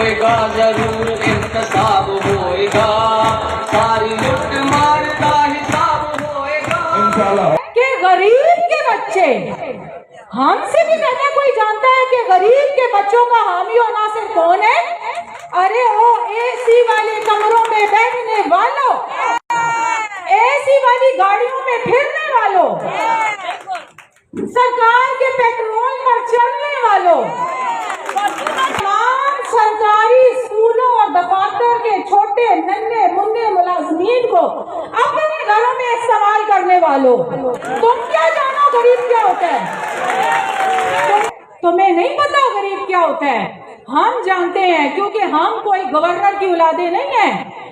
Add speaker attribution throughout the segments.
Speaker 1: होएगा, जरूर इंतसाब होएगा, सारी लुट मार का हिसाब होएगा इंशाल्लाह।
Speaker 2: कि गरीब के बच्चे, हमसे भी ज्यादा कोई जानता है कि गरीब के बच्चों का हामी और नासिर कौन है? अरे वो एसी वाले कमरों में बैठने वालों, एसी वाली गाड़ियों में फिरने वालों, सरकार के पेट्रोल पर चलने वालों, तमाम सरकारी स्कूलों और दफातर के छोटे नन्हे मुन्ने मुलाजमीन को अपने घरों में इस्तेमाल करने वालों, तुम क्या जानो गरीब क्या होता है? तुम्हें नहीं पता गरीब क्या होता है? हम जानते हैं, क्योंकि हम कोई गवर्नर की औलादे नहीं है।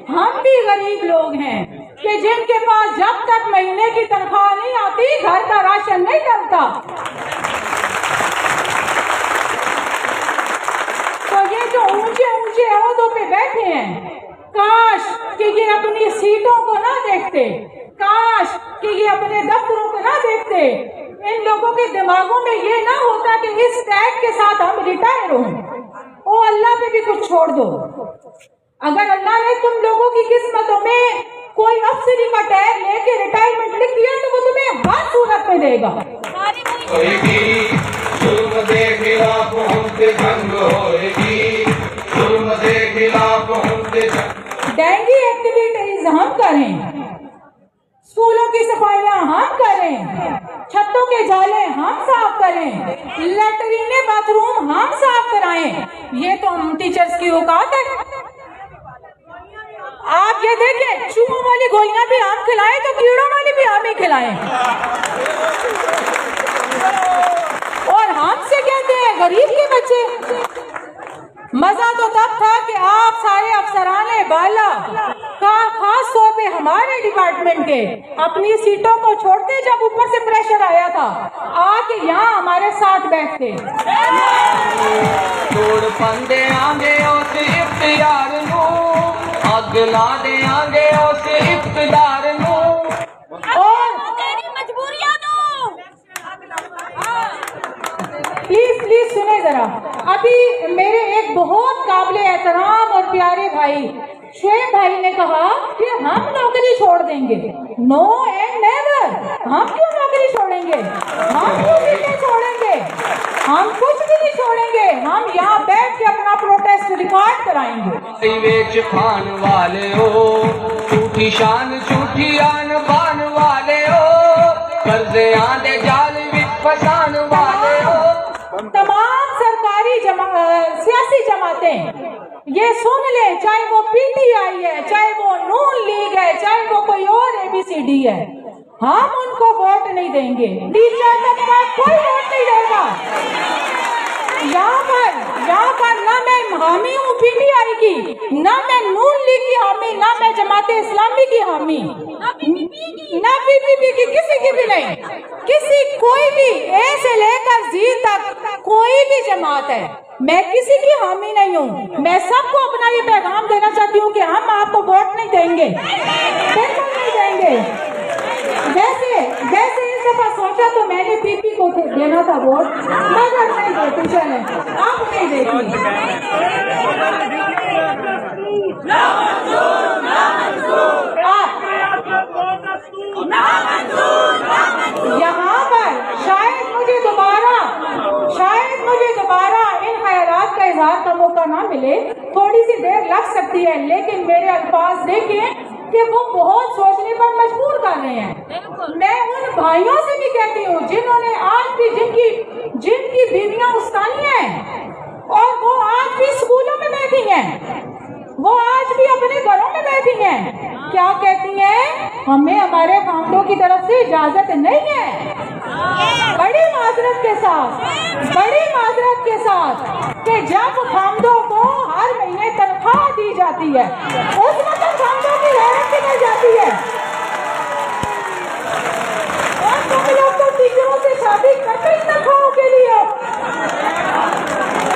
Speaker 2: हम भी गरीब लोग हैं कि जिनके पास जब तक महीने की तनख्वाह नहीं आती घर का राशन नहीं डलता। तो ये जो ऊंचे ऊंचे ओहदों पे बैठे हैं, काश कि ये अपनी सीटों को ना देखते, काश कि ये अपने दफ्तरों को ना देखते। इन लोगों के दिमागों में ये ना होता कि इस टैग के साथ हम रिटायर हों। ओ अल्लाह पे भी कुछ छोड़ दो। अगर अल्लाह ने तुम लोगों की किस्मतों में कोई अफसरी का टैग लेके रिटायरमेंट लिख दिया तो वो तुम्हें हर सूरत में देगा। डेंगी एक्टिविटीज हम करें, स्कूलों की सफाइयां हम करें, छतों के जाले हम साफ करें, लैट्रीने बाथरूम हम साफ कराएं, ये तो हम टीचर्स की औकात है। आप ये देखें, चूहों वाली गोलियां भी हम खिलाएं तो कीड़ों वाली भी हम ही खिलाएं। और हमसे कहते हैं गरीब के बच्चे। मजा तो तब था कि आप सारे अफसराने बाला का, खास तौर पे हमारे डिपार्टमेंट के, अपनी सीटों को छोड़ते जब ऊपर से प्रेशर आया था, आके यहाँ हमारे साथ बैठते।
Speaker 1: तोड़ पंदे आगे उस इख्तियार नू, अग ला दे आगे उस इख्तियार नू,
Speaker 2: और
Speaker 3: तेरी मजबूरियां दो।
Speaker 2: प्लीज सुने जरा। अभी मेरे एक बहुत काबिल एहतराम और प्यारे भाई शुएब भाई ने कहा कि हम नौकरी छोड़ देंगे। No and never. हम क्यों नौकरी छोड़ेंगे? हम क्यों नहीं छोड़ेंगे? हम कुछ भी नहीं छोड़ेंगे। हम यहाँ बैठ के अपना प्रोटेस्ट रिकॉर्ड कराएंगे।
Speaker 1: वेच खान वाले हो, झूठी शान झूठी आन बान वाले हो, कर्जे आंदे जाल विच फसान वाले हो।
Speaker 2: तमाम सरकारी सियासी जमातें ये सुन ले, चाहे वो पीटीआई है, चाहे वो नून लीग है, चाहे वो कोई और एबीसीडी है, हम उनको वोट नहीं देंगे। टीचर तक कोई वोट नहीं देगा। यहाँ पर ना मैं हामी हूँ पीटीआई की, ना मैं नून लीग की हामी, ना मैं जमाते इस्लामी की हामी, ना पीपीपी की, किसी की भी नहीं। किसी कोई भी ए से लेकर जी तक कोई भी जमात है, मैं किसी की हामी नहीं हूँ। मैं सबको अपना ये पैगाम देना चाहती हूँ कि हम आपको वोट नहीं देंगे, बिल्कुल नहीं देंगे। वैसे इस दफा सोचा तो मैंने पीपी को देना था वोट, मगर नहीं देती। चले आप नहीं देती। यहाँ पर शायद मुझे दोबारा इन ख्यालात का इजहार का मौका ना मिले, थोड़ी सी देर लग सकती है, लेकिन मेरे अल्फाज देखें कि वो बहुत सोचने पर मजबूर कर रहे हैं। मैं उन भाइयों से भी कहती हूँ जिन्होंने आज भी जिनकी बीवियां उस्तानी हैं और वो आज भी स्कूलों में बैठी हैं, वो आज भी अपने घरों में बैठी हैं, क्या कहती हैं? हमें हमारे खामदों की तरफ से इजाजत नहीं है। बड़ी माजरत के साथ कि जब खामदों को हर महीने तनख्वाह दी जाती है, उस वक्त खामदों की गैरत निकल जाती है। और तुम लोग तो टीचरों से शादी करते ही तनख्वाहों के लिए,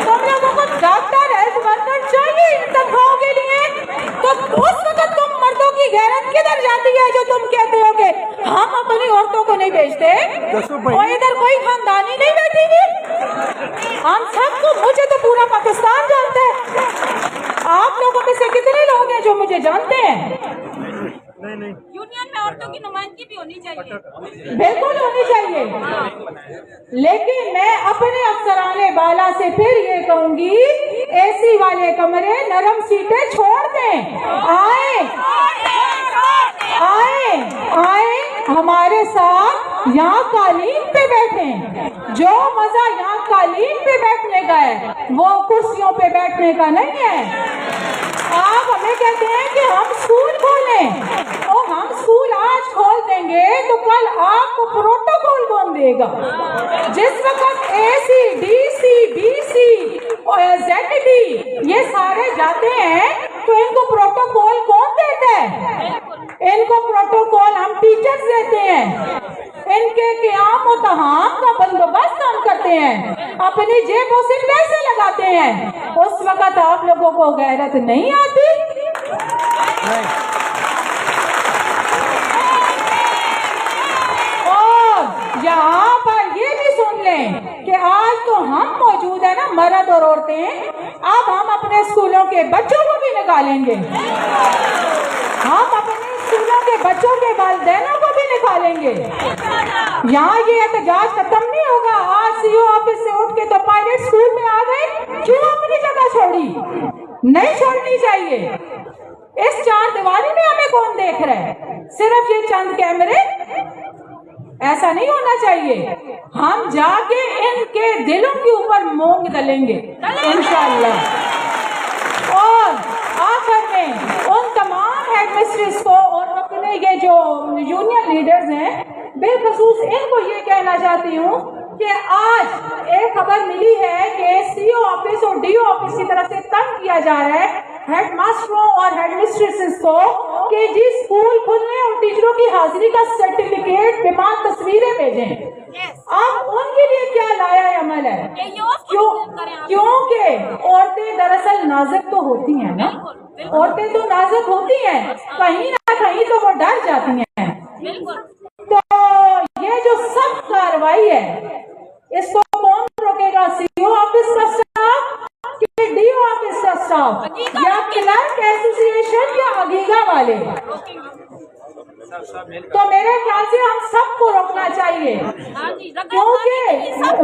Speaker 2: तुम लोगों को डॉक्टर हेल्थ वर्कर चाहिए इन तनख्वाहों के लिए, तो उस वक्त तुम मर्दों की गैरत किधर जाती है जो तुम कहते हो कि हम अपनी औरतों को नहीं बेचते? और इधर कोई खानदानी नहीं बैठी थी? हम सबको, मुझे तो पूरा पाकिस्तान जानता है। आप लोगों में से कितने लोग हैं जो मुझे जानते हैं?
Speaker 3: यूनियन में औरतों की नुमाइंदगी भी होनी चाहिए।
Speaker 2: बिल्कुल होनी चाहिए, लेकिन मैं अपने अफसराने बाला से फिर ये कहूंगी, एसी वाले कमरे, नरम सीटें छोड़ दें। आए आए आए हमारे साथ यहाँ कालीन पे बैठें। जो मजा यहाँ कालीन पे बैठने का है वो कुर्सियों पे बैठने का नहीं है। आप हमें कहते हैं कि हम स्कूल खोलें, और हम स्कूल आज खोल देंगे तो कल आपको प्रोटोकॉल कौन देगा? जिस वक्त एसी, डीसी, बीसी और जेडडी ये सारे जाते हैं तो इनको प्रोटोकॉल कौन देता है? इनको प्रोटोकॉल हम टीचर्स देते हैं। इनके क़याम व तहाम का बंदोबस्त हम करते हैं, अपनी जेबों से पैसे लगाते हैं। उस वक्त आप लोगों को गैरत नहीं आती? और यहाँ पर ये भी सुन लें कि आज तो हम मौजूद है ना, मर्द और औरतें, अब हम अपने स्कूलों के बच्चों को भी निकालेंगे। हम अपने स्कूलों के बच्चों के वालिदैनों को भी निकालेंगे। यहाँ ये एहतजाज खत्म नहीं होगा। आज सीओ ऑफिस से उठ के तो पायलट स्कूल में आ गए, क्यों अपनी जगह छोड़ी? नहीं छोड़नी चाहिए। इस चार दीवारी में हमें कौन देख रहा है? सिर्फ ये चंद कैमरे? ऐसा नहीं होना चाहिए। हम जाके इनके दिलों के ऊपर मोंग दलेंगे इंशाअल्लाह। और आखिर में उन तमाम हेडमिस्ट्रेस को और अपने ये जो यूनियन लीडर्स हैं, बेखसूस इनको ये कहना चाहती हूँ कि आज एक खबर मिली है कि सीओ ऑफिस और डीओ ऑफिस की तरफ से तंग किया जा रहा है हेडमास्टरों और हेडमिस्ट्रेसेस को कि जी स्कूल खुलने और टीचरों की हाजिरी का सर्टिफिकेट बिना तस्वीरें भेजें। अब उनके लिए क्या लाया अमल है? क्योंकि औरतें दरअसल नाजुक तो होती हैं ना, औरतें तो नाजुक होती हैं, कहीं ना कहीं तो वो डर जाती हैं। तो ये जो सख्त कार्रवाई है इसको कौन रोकेगा? सीओ ऑफिस का स्टाफ कि डीओ ऑफिस का स्टाफ, या क्लर्क एसोसिएशन, या अगीगा वाले? तो मेरे ख्याल से हम सबको रोकना चाहिए, क्योंकि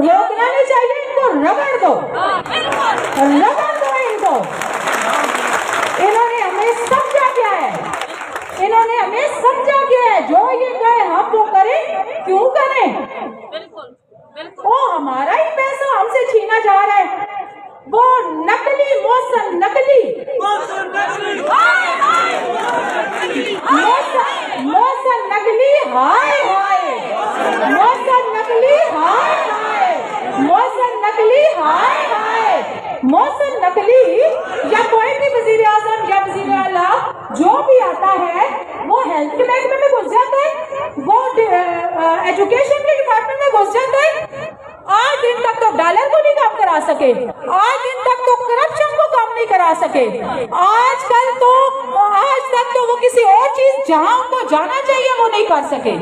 Speaker 2: रोकना नहीं चाहिए, इनको रगड़ दो, रगड़ दो इनको। इन्होंने हमें समझा क्या है? इन्होंने हमें समझा क्या है? जो ये कहे हम वो करें, क्यों करें? वो हमारा ही पैसा हमसे छीना जा रहा है। वो नकली मौसम, नकली मौसम नकली, हाय हाय, मौसम नकली, हाय हाय, मौसम नकली, हाय हाय, मौसम नकली, हाय हाय, मौसम नकली। या कोई भी वजीर आजम या वजीर आला जो भी आता है वो हेल्थ के महकमे में घुस जाता है, वो एजुकेशन के डिपार्टमेंट में घुस जाता है। 8 दिन तक तो डॉलर को नहीं काम करा सके, 8 दिन तक तो करप्शन को काम नहीं करा सके। आज तक तो वो किसी और चीज जहां उनको जाना चाहिए वो नहीं कर सके।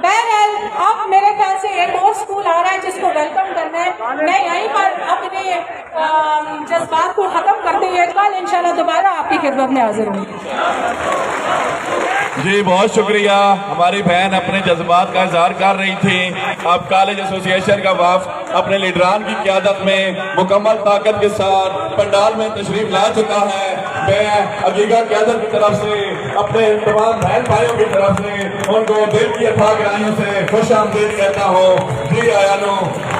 Speaker 2: बहरहाल अब मेरे ख्याल से एक और स्कूल आ रहा है जिसको वेलकम करना है। मैं यहीं पर अपने जज्बात को खत्म करते हुए कल इंशाल्लाह दोबारा आपकी खिदमत में हाजिर होंगी।
Speaker 4: जी बहुत शुक्रिया। हमारी बहन अपने जज्बात का इजहार कर रही थी। अब कॉलेज एसोसिएशन का वफ़द अपने लीडरान की क़यादत में मुकम्मल ताकत के साथ पंडाल में तशरीफ ला चुका है। मैं अगीगा क़यादत की तरफ से, अपने तमाम बहन भाइयों की तरफ से उनको दिल की अथाह गहराइयों से खुश आमदीद कहता हूँ। जी आयानो,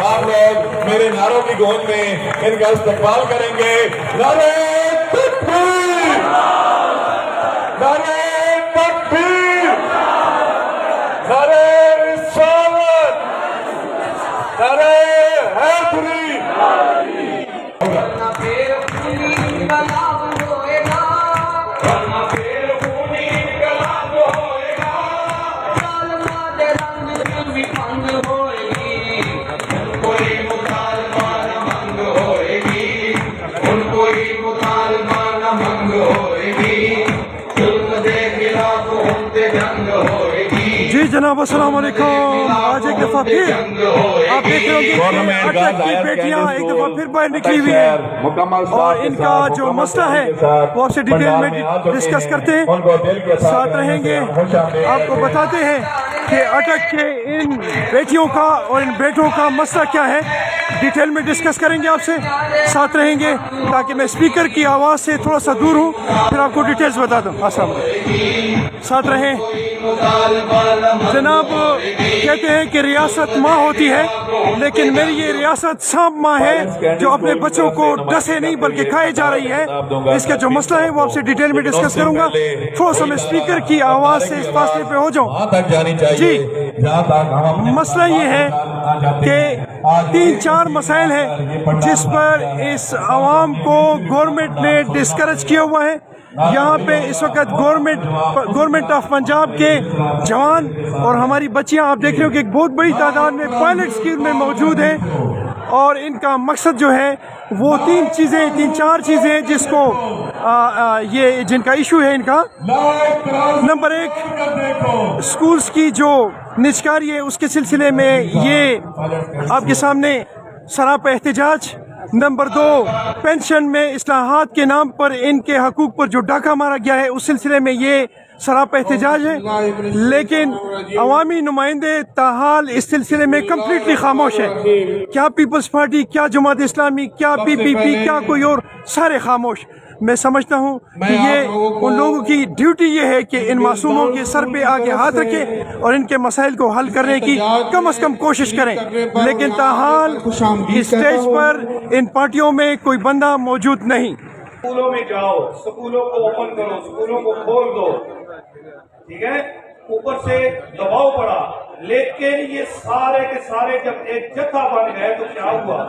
Speaker 4: आप लोग मेरे नारों की गूंज में इनका इस्तकबाल करेंगे। नारे तकबीर, नारे तकबीर, नारे रिसालत, नारे हैदरी।
Speaker 5: जी जी जनाब, अस्सलाम वालेकुम। आज एक दफा फिर आप देख रहे होंगे कि अटक की बेटियां एक दफा फिर बाहर निकली हुई है और इनका जो मसला है वो आपसे डिटेल में डिस्कस करते हैं, साथ रहेंगे, आपको बताते हैं कि अटक के इन बेटियों का और इन बेटों का मसला क्या है, डिटेल में डिस्कस करेंगे आपसे, साथ रहेंगे ताकि मैं स्पीकर की आवाज़ से थोड़ा सा दूर हूँ, फिर आपको डिटेल्स बता दूँ। अस्सलाम वालेकुम, साथ रहें। जनाब, कहते हैं कि रियासत माँ होती है, लेकिन मेरी ये रियासत सांप माँ है जो अपने बच्चों को डसे नहीं बल्कि खाए जा रही है। इसका जो मसला है वो आपसे डिटेल में डिस्कस करूंगा। थोड़ा सा मैं स्पीकर की आवाज़ से इस फासले पे हो जाऊँ। जी, मसला ये है कि 3-4 मसाइल हैं जिस पर इस आवाम को गवर्नमेंट ने डिस्करेज किया हुआ है। यहाँ पे इस वक्त गवर्नमेंट ऑफ पंजाब के जवान और हमारी बच्चियाँ, आप देख रहे हो कि एक बहुत बड़ी तादाद में पायलट स्कूल में मौजूद हैं और इनका मकसद जो है वो 3-4 चीज़ें हैं जिसको ये जिनका इशू है इनका। नंबर 1, स्कूल्स की जो निजकारी है उसके सिलसिले में ये आपके सामने सरापा एहतजाज। नंबर 2, पेंशन में इस्लाहात के नाम पर इनके हकूक पर जो डाका मारा गया है उस सिलसिले में ये सरापा एहतजाज है, लेकिन अवामी नुमाइंदे ताहाल इस सिलसिले में कम्प्लीटली खामोश है। क्या पीपल्स पार्टी, क्या जमात इस्लामी, क्या PPP, क्या कोई और, सारे खामोश। मैं समझता हूँ कि ये उन लोगों की ड्यूटी ये है कि इन मासूमों के सर पे आगे हाथ रखें और इनके मसाइल को हल करने की कम से कम कोशिश करें, लेकिन ताहाल इस स्टेज पर इन पार्टियों में कोई बंदा मौजूद नहीं।
Speaker 6: स्कूलों में जाओ, स्कूलों को ओपन करो, स्कूलों को खोल दो, ठीक है। ऊपर से दबाव पड़ा, लेकिन ये सारे के सारे जब एक जत्था बन गए तो क्या हुआ?